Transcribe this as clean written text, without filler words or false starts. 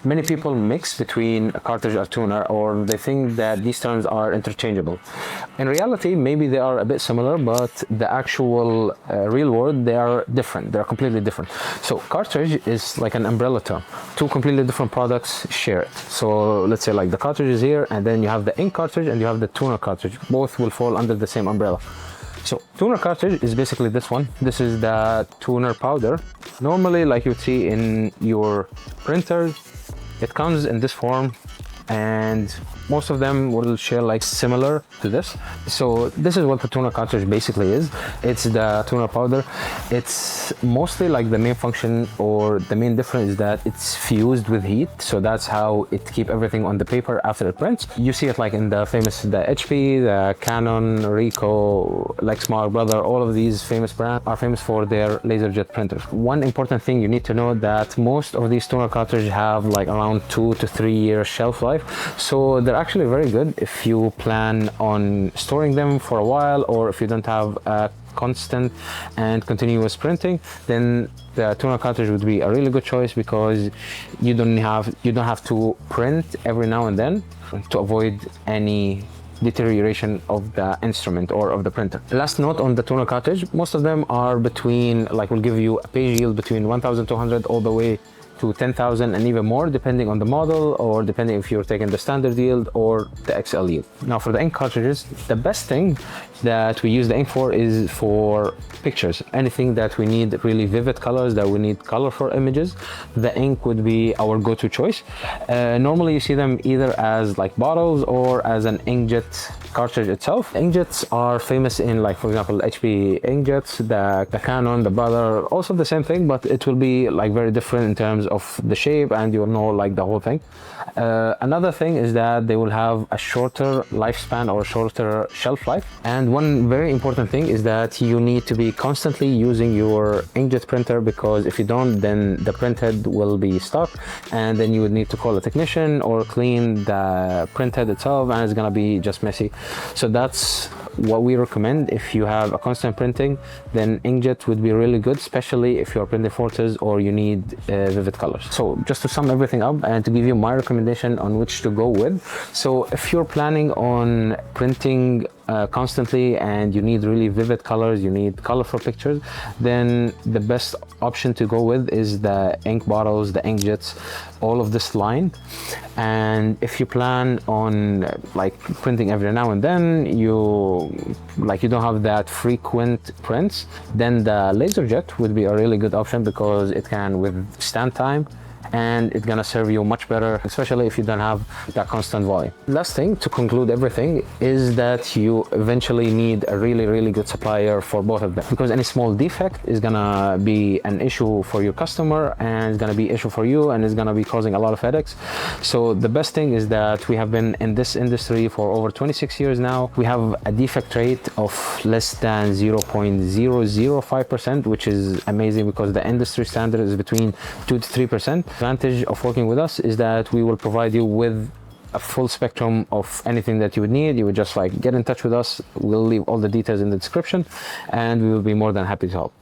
Many people mix between a cartridge or tuner, or they think that these terms are interchangeable. In reality, maybe they are a bit similar, but the actual real world, they are different. They're completely different. So cartridge is like an umbrella term. Two completely different products share it. So let's say like the cartridge is here, and then you have the ink cartridge and you have the tuner cartridge. Both will fall under the same umbrella. So tuner cartridge is basically this one. This is the tuner powder. Normally, like you see in your printers, it comes in this form, and most of them will share like similar to this. So this is what the tuner cartridge basically is. It's the tuner powder. It's mostly like the main function or the main difference is that it's fused with heat. So that's how it keeps everything on the paper after it prints. You see it like in the HP, the Canon, Ricoh, Lexmark, Brother, all of these famous brands are famous for their laser jet printers. One important thing you need to know that most of these tuner cartridges have like around 2 to 3 year shelf life. So they're actually very good if you plan on storing them for a while, or if you don't have a constant and continuous printing, then the tuner cartridge would be a really good choice, because you don't have to print every now and then to avoid any deterioration of the instrument or of the printer. Last note on the tuner cartridge, most of them are between, like, will give you a page yield between 1200 all the way to 10,000 and even more, depending on the model, or depending if you're taking the standard yield or the XL yield. Now for the ink cartridges, the best thing that we use the ink for is for pictures. Anything that we need really vivid colors, that we need colorful images, the ink would be our go-to choice. Normally you see them either as like bottles or as an inkjet cartridge itself. Inkjets are famous in, like, for example, HP inkjets, the Canon, the Brother, also the same thing, but it will be like very different in terms of the shape, and you'll know like the whole thing. Another thing is that they will have a shorter lifespan or shorter shelf life. And one very important thing is that you need to be constantly using your inkjet printer, because if you don't, then the printhead will be stuck, and then you would need to call a technician or clean the printhead itself, and it's gonna be just messy. So that's what we recommend. If you have a constant printing, then inkjet would be really good, especially if you're printing photos or you need vivid colors. So just to sum everything up and to give you my recommendation on which to go with. So if you're planning on printing constantly and you need really vivid colors, you need colorful pictures, then the best option to go with is the ink bottles, the inkjets, all of this line. And if you plan on like printing every now and then, you don't have that frequent prints, then the laser jet would be a really good option, because it can withstand time and it's gonna serve you much better, especially if you don't have that constant volume. Last thing to conclude everything is that you eventually need a really good supplier for both of them, because any small defect is gonna be an issue for your customer, and it's gonna be an issue for you, and it's gonna be causing a lot of headaches. So the best thing is that we have been in this industry for over 26 years now. We have a defect rate of less than 0.005%, which is amazing, because the industry standard is between 2 to 3%. Advantage of working with us is that we will provide you with a full spectrum of anything that you would need. You would just like get in touch with us. We'll leave all the details in the description, and we will be more than happy to help.